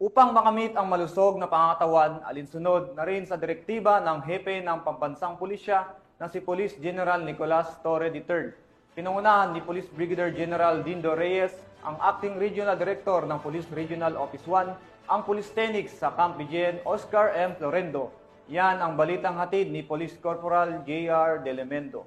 Upang makamit ang malusog na pangangatawan, alinsunod na rin sa direktiba ng Hepe ng Pambansang Pulisya na si Police General Nicolas Torre III. Pinangunahan ni Police Brigadier General Dindo Reyes, ang Acting Regional Director ng Police Regional Office 1, ang Police Tenix sa Camp Lejean, Oscar M. Florendo. Yan ang balitang hatid ni Police Corporal J.R. Delemendo.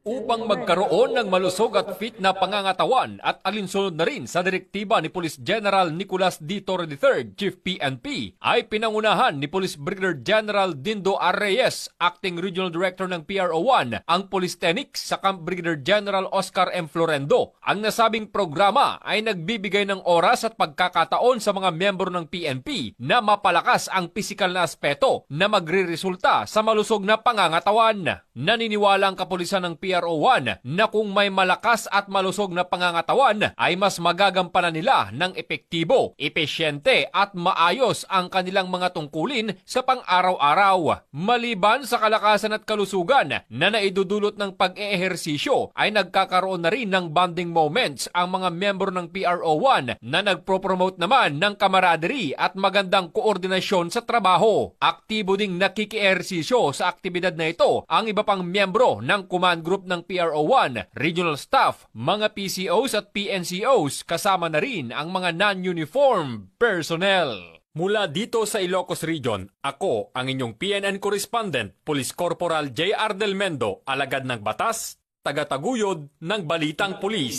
Upang magkaroon ng malusog at fit na pangangatawan at alinsunod na rin sa direktiba ni Police General Nicolas D. Torre III, Chief PNP, ay pinangunahan ni Police Brigadier General Dindo R. Reyes, Acting Regional Director ng PRO1, ang Police Tenix sa Camp Brigadier General Oscar M. Florendo. Ang nasabing programa ay nagbibigay ng oras at pagkakataon sa mga miyembro ng PNP na mapalakas ang pisikal na aspeto na magre-resulta sa malusog na pangangatawan. Naniniwala ang kapulisan ng PRO1 na kung may malakas at malusog na pangangatawan ay mas magagampanan nila ng epektibo, epesyente at maayos ang kanilang mga tungkulin sa pang-araw-araw. Maliban sa kalakasan at kalusugan na naidudulot ng pag-eehersisyo ay nagkakaroon na rin ng bonding moments ang mga miyembro ng PRO1 na nagpropromote naman ng camaraderie at magandang koordinasyon sa trabaho. Aktibo ding nakikiehersisyo sa aktibidad na ito ang iba pang miyembro ng command group ng PRO1, regional staff, mga PCOs at PNCOs, kasama na rin ang mga non-uniform personnel. Mula dito sa Ilocos Region, ako ang inyong PNN correspondent, Police Corporal J.R. Delmendo, alagad ng batas, tagataguyod ng Balitang Pulis.